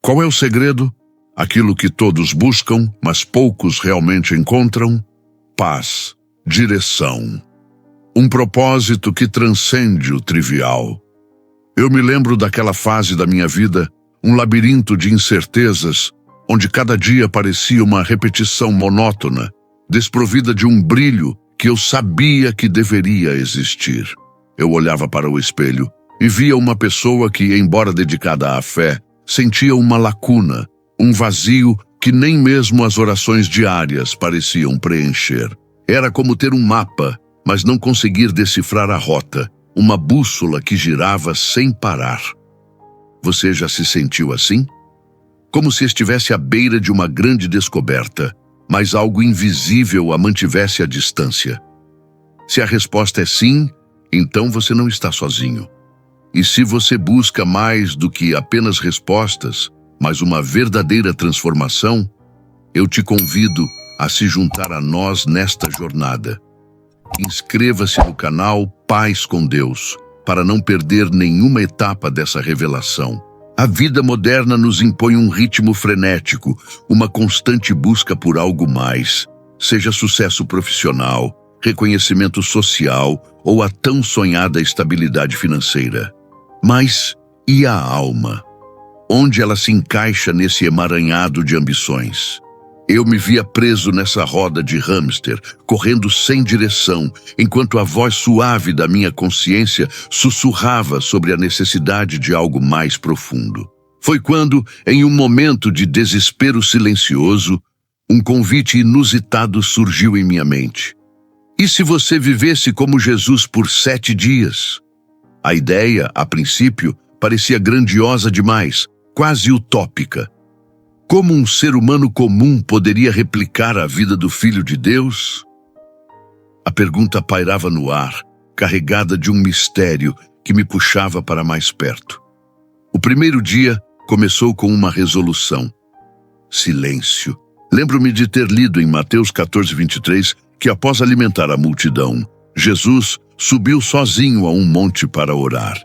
Qual é o segredo? Aquilo que todos buscam, mas poucos realmente encontram? Paz, direção. Um propósito que transcende o trivial. Eu me lembro daquela fase da minha vida, um labirinto de incertezas, onde cada dia parecia uma repetição monótona, desprovida de um brilho que eu sabia que deveria existir. Eu olhava para o espelho e via uma pessoa que, embora dedicada à fé, sentia uma lacuna, um vazio que nem mesmo as orações diárias pareciam preencher. Era como ter um mapa, mas não conseguir decifrar a rota, uma bússola que girava sem parar. Você já se sentiu assim? Como se estivesse à beira de uma grande descoberta, mas algo invisível a mantivesse à distância. Se a resposta é sim, então você não está sozinho. E se você busca mais do que apenas respostas, mas uma verdadeira transformação, eu te convido a se juntar a nós nesta jornada. Inscreva-se no canal Paz com Deus, para não perder nenhuma etapa dessa revelação. A vida moderna nos impõe um ritmo frenético, uma constante busca por algo mais, seja sucesso profissional, reconhecimento social ou a tão sonhada estabilidade financeira. Mas e a alma? Onde ela se encaixa nesse emaranhado de ambições? Eu me via preso nessa roda de hamster, correndo sem direção, enquanto a voz suave da minha consciência sussurrava sobre a necessidade de algo mais profundo. Foi quando, em um momento de desespero silencioso, um convite inusitado surgiu em minha mente. E se você vivesse como Jesus por 7 dias? A ideia, a princípio, parecia grandiosa demais, quase utópica. Como um ser humano comum poderia replicar a vida do Filho de Deus? A pergunta pairava no ar, carregada de um mistério que me puxava para mais perto. O primeiro dia começou com uma resolução. Silêncio. Lembro-me de ter lido em Mateus 14:23 que após alimentar a multidão, Jesus subiu sozinho a um monte para orar.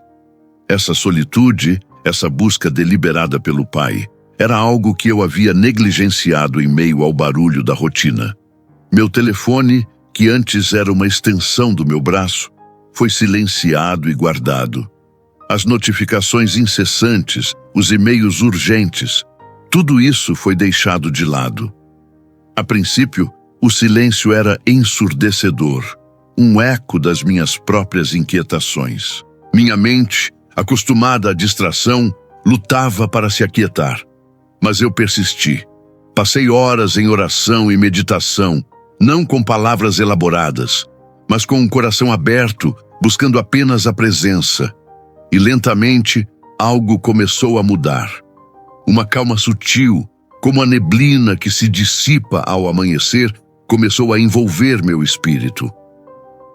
Essa solitude, essa busca deliberada pelo Pai, era algo que eu havia negligenciado em meio ao barulho da rotina. Meu telefone, que antes era uma extensão do meu braço, foi silenciado e guardado. As notificações incessantes, os e-mails urgentes, tudo isso foi deixado de lado. A princípio, o silêncio era ensurdecedor, um eco das minhas próprias inquietações. Minha mente, acostumada à distração, lutava para se aquietar. Mas eu persisti. Passei horas em oração e meditação, não com palavras elaboradas, mas com um coração aberto, buscando apenas a presença. E lentamente, algo começou a mudar. Uma calma sutil, como a neblina que se dissipa ao amanhecer, começou a envolver meu espírito.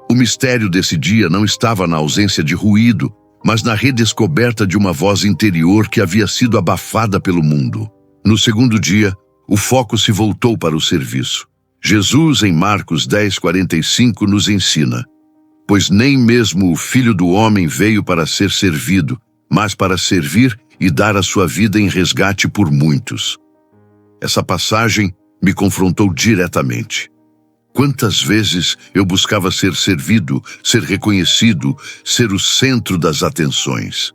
O mistério desse dia não estava na ausência de ruído, mas na redescoberta de uma voz interior que havia sido abafada pelo mundo. No segundo dia, o foco se voltou para o serviço. Jesus, em Marcos 10:45, nos ensina: pois nem mesmo o Filho do Homem veio para ser servido, mas para servir e dar a sua vida em resgate por muitos. Essa passagem me confrontou diretamente. Quantas vezes eu buscava ser servido, ser reconhecido, ser o centro das atenções.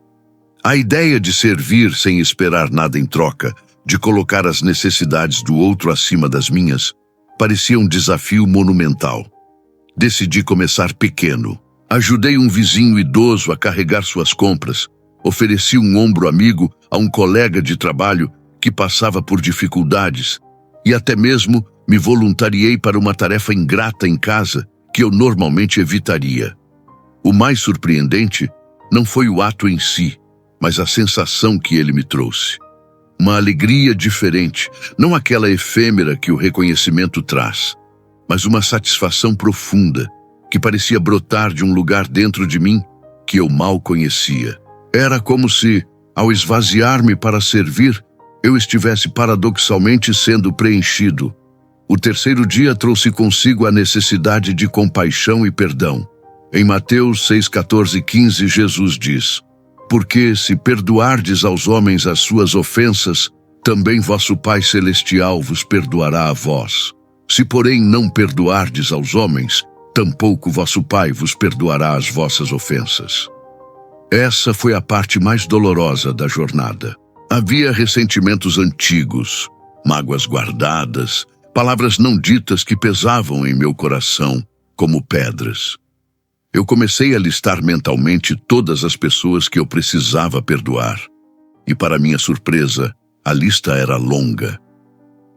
A ideia de servir sem esperar nada em troca, de colocar as necessidades do outro acima das minhas, parecia um desafio monumental. Decidi começar pequeno. Ajudei um vizinho idoso a carregar suas compras, ofereci um ombro amigo a um colega de trabalho que passava por dificuldades e até mesmo me voluntariei para uma tarefa ingrata em casa que eu normalmente evitaria. O mais surpreendente não foi o ato em si, mas a sensação que ele me trouxe. Uma alegria diferente, não aquela efêmera que o reconhecimento traz, mas uma satisfação profunda que parecia brotar de um lugar dentro de mim que eu mal conhecia. Era como se, ao esvaziar-me para servir, eu estivesse paradoxalmente sendo preenchido. O terceiro dia trouxe consigo a necessidade de compaixão e perdão. Em Mateus 6:14-15, Jesus diz: porque se perdoardes aos homens as suas ofensas, também vosso Pai Celestial vos perdoará a vós. Se, porém, não perdoardes aos homens, tampouco vosso Pai vos perdoará as vossas ofensas. Essa foi a parte mais dolorosa da jornada. Havia ressentimentos antigos, mágoas guardadas, palavras não ditas que pesavam em meu coração como pedras. Eu comecei a listar mentalmente todas as pessoas que eu precisava perdoar. E, para minha surpresa, a lista era longa.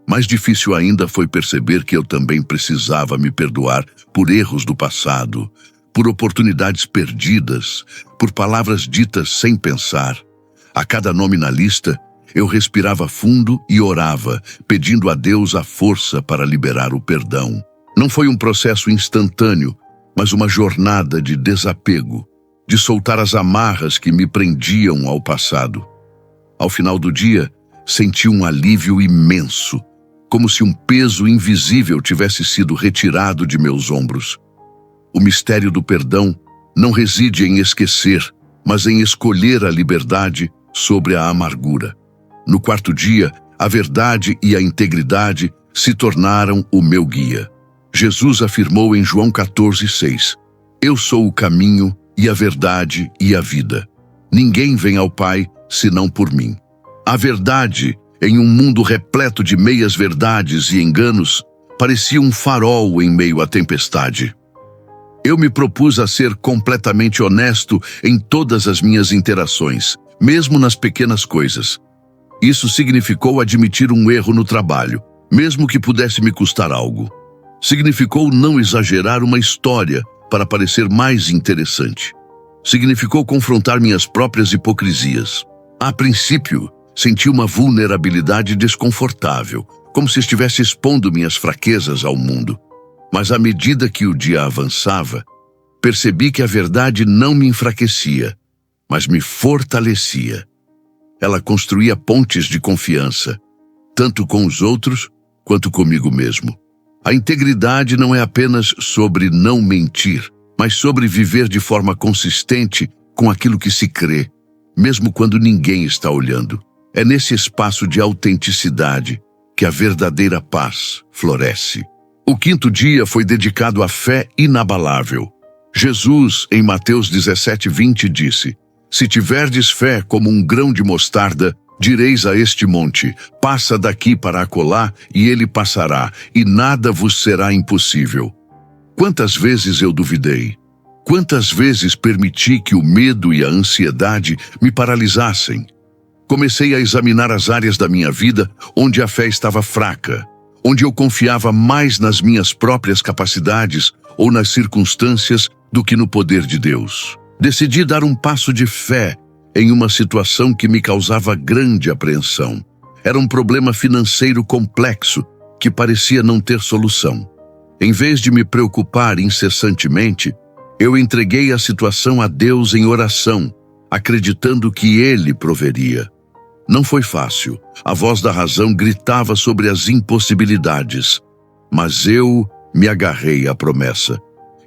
Mais difícil ainda foi perceber que eu também precisava me perdoar por erros do passado, por oportunidades perdidas, por palavras ditas sem pensar. A cada nome na lista, eu respirava fundo e orava, pedindo a Deus a força para liberar o perdão. Não foi um processo instantâneo, mas uma jornada de desapego, de soltar as amarras que me prendiam ao passado. Ao final do dia, senti um alívio imenso, como se um peso invisível tivesse sido retirado de meus ombros. O mistério do perdão não reside em esquecer, mas em escolher a liberdade sobre a amargura. No quarto dia, a verdade e a integridade se tornaram o meu guia. Jesus afirmou em João 14:6, Eu sou o caminho e a verdade e a vida. Ninguém vem ao Pai senão por mim. A verdade, em um mundo repleto de meias-verdades e enganos, parecia um farol em meio à tempestade. Eu me propus a ser completamente honesto em todas as minhas interações, mesmo nas pequenas coisas. Isso significou admitir um erro no trabalho, mesmo que pudesse me custar algo. Significou não exagerar uma história para parecer mais interessante. Significou confrontar minhas próprias hipocrisias. A princípio, senti uma vulnerabilidade desconfortável, como se estivesse expondo minhas fraquezas ao mundo. Mas à medida que o dia avançava, percebi que a verdade não me enfraquecia, mas me fortalecia. Ela construía pontes de confiança, tanto com os outros quanto comigo mesmo. A integridade não é apenas sobre não mentir, mas sobre viver de forma consistente com aquilo que se crê, mesmo quando ninguém está olhando. É nesse espaço de autenticidade que a verdadeira paz floresce. O quinto dia foi dedicado à fé inabalável. Jesus, em Mateus 17:20, disse, Se tiverdes fé como um grão de mostarda, direis a este monte, passa daqui para acolá, e ele passará, e nada vos será impossível. Quantas vezes eu duvidei? Quantas vezes permiti que o medo e a ansiedade me paralisassem? Comecei a examinar as áreas da minha vida onde a fé estava fraca, onde eu confiava mais nas minhas próprias capacidades ou nas circunstâncias do que no poder de Deus. Decidi dar um passo de fé em uma situação que me causava grande apreensão. Era um problema financeiro complexo que parecia não ter solução. Em vez de me preocupar incessantemente, eu entreguei a situação a Deus em oração, acreditando que Ele proveria. Não foi fácil. A voz da razão gritava sobre as impossibilidades, mas eu me agarrei à promessa.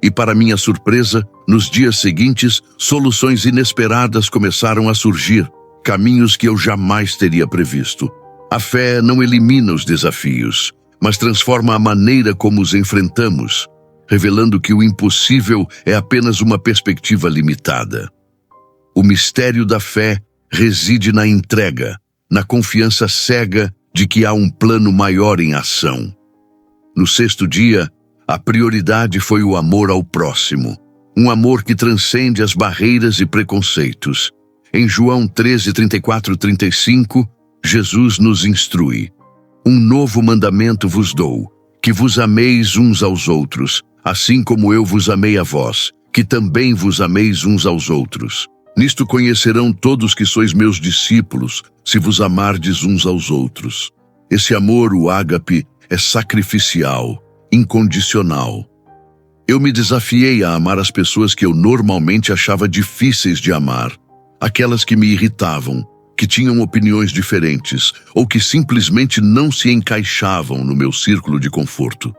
E, para minha surpresa, nos dias seguintes, soluções inesperadas começaram a surgir, caminhos que eu jamais teria previsto. A fé não elimina os desafios, mas transforma a maneira como os enfrentamos, revelando que o impossível é apenas uma perspectiva limitada. O mistério da fé reside na entrega, na confiança cega de que há um plano maior em ação. No sexto dia, a prioridade foi o amor ao próximo, um amor que transcende as barreiras e preconceitos. Em João 13:34-35, Jesus nos instrui: Um novo mandamento vos dou, que vos ameis uns aos outros, assim como eu vos amei a vós, que também vos ameis uns aos outros. Nisto conhecerão todos que sois meus discípulos, se vos amardes uns aos outros. Esse amor, o ágape, é sacrificial, incondicional. Eu me desafiei a amar as pessoas que eu normalmente achava difíceis de amar, aquelas que me irritavam, que tinham opiniões diferentes ou que simplesmente não se encaixavam no meu círculo de conforto.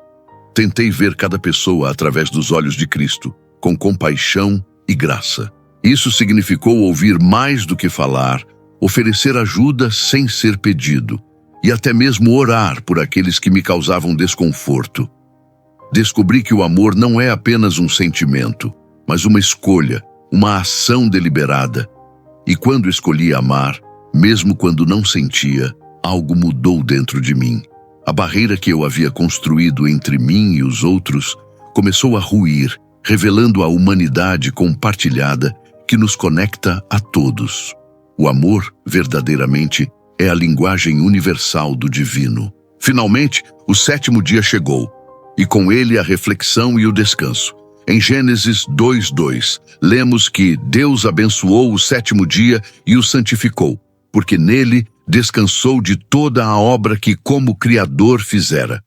Tentei ver cada pessoa através dos olhos de Cristo, com compaixão e graça. Isso significou ouvir mais do que falar, oferecer ajuda sem ser pedido e até mesmo orar por aqueles que me causavam desconforto. Descobri que o amor não é apenas um sentimento, mas uma escolha, uma ação deliberada. E quando escolhi amar, mesmo quando não sentia, algo mudou dentro de mim. A barreira que eu havia construído entre mim e os outros começou a ruir, revelando a humanidade compartilhada que nos conecta a todos. O amor, verdadeiramente, é a linguagem universal do divino. Finalmente, o 7º dia chegou, e com ele a reflexão e o descanso. Em Gênesis 2:2, lemos que Deus abençoou o 7º dia e o santificou, porque nele descansou de toda a obra que como Criador fizera.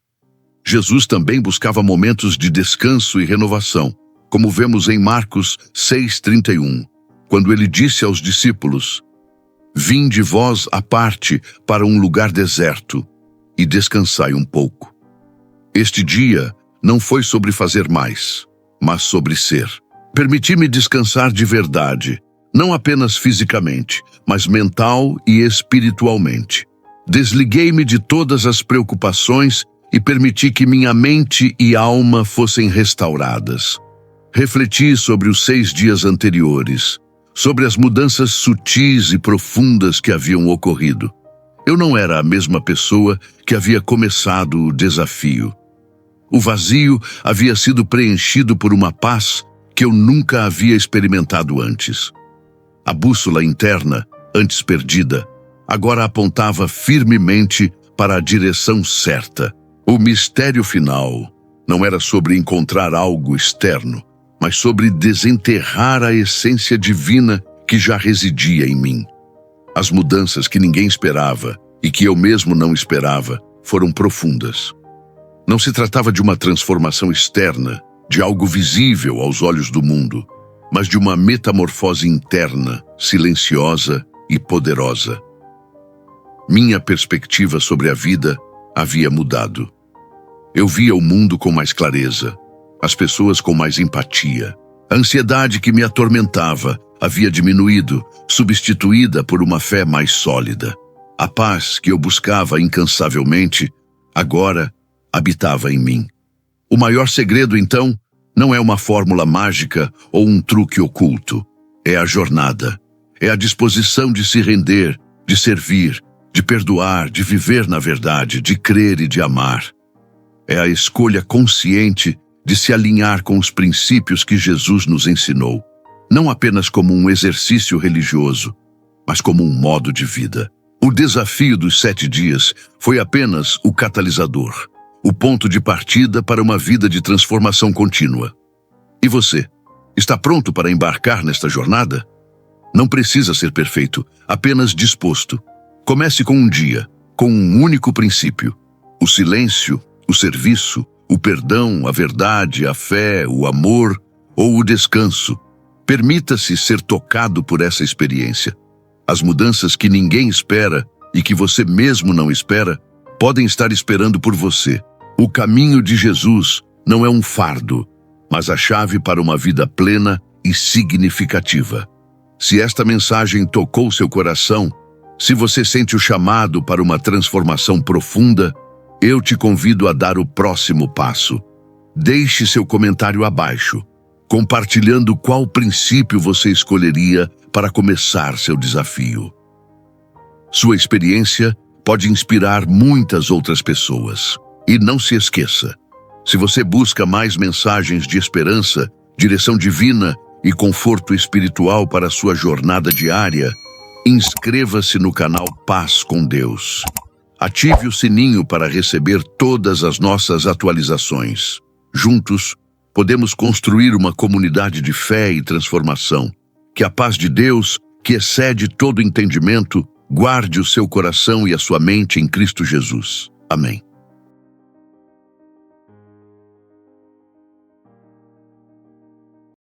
Jesus também buscava momentos de descanso e renovação, como vemos em Marcos 6:31, quando ele disse aos discípulos: "Vinde vós à parte para um lugar deserto e descansai um pouco." Este dia não foi sobre fazer mais, mas sobre ser. Permiti-me descansar de verdade, não apenas fisicamente, mas mental e espiritualmente. Desliguei-me de todas as preocupações e permiti que minha mente e alma fossem restauradas. Refleti sobre os 6 dias anteriores, sobre as mudanças sutis e profundas que haviam ocorrido. Eu não era a mesma pessoa que havia começado o desafio. O vazio havia sido preenchido por uma paz que eu nunca havia experimentado antes. A bússola interna, antes perdida, agora apontava firmemente para a direção certa. O mistério final não era sobre encontrar algo externo, mas sobre desenterrar a essência divina que já residia em mim. As mudanças que ninguém esperava e que eu mesmo não esperava foram profundas. Não se tratava de uma transformação externa, de algo visível aos olhos do mundo, mas de uma metamorfose interna, silenciosa e poderosa. Minha perspectiva sobre a vida havia mudado. Eu via o mundo com mais clareza, as pessoas com mais empatia. A ansiedade que me atormentava havia diminuído, substituída por uma fé mais sólida. A paz que eu buscava incansavelmente, agora habitava em mim. O maior segredo, então, não é uma fórmula mágica ou um truque oculto. É a jornada. É a disposição de se render, de servir, de perdoar, de viver na verdade, de crer e de amar. É a escolha consciente de se alinhar com os princípios que Jesus nos ensinou, não apenas como um exercício religioso, mas como um modo de vida. O desafio dos 7 dias foi apenas o catalisador, o ponto de partida para uma vida de transformação contínua. E você, está pronto para embarcar nesta jornada? Não precisa ser perfeito, apenas disposto. Comece com um dia, com um único princípio: o silêncio, o serviço, o perdão, a verdade, a fé, o amor ou o descanso. Permita-se ser tocado por essa experiência. As mudanças que ninguém espera e que você mesmo não espera podem estar esperando por você. O caminho de Jesus não é um fardo, mas a chave para uma vida plena e significativa. Se esta mensagem tocou seu coração, se você sente o chamado para uma transformação profunda, eu te convido a dar o próximo passo. Deixe seu comentário abaixo, compartilhando qual princípio você escolheria para começar seu desafio. Sua experiência pode inspirar muitas outras pessoas. E não se esqueça, se você busca mais mensagens de esperança, direção divina e conforto espiritual para a sua jornada diária, inscreva-se no canal Paz com Deus. Ative o sininho para receber todas as nossas atualizações. Juntos, podemos construir uma comunidade de fé e transformação. Que a paz de Deus, que excede todo entendimento, guarde o seu coração e a sua mente em Cristo Jesus. Amém.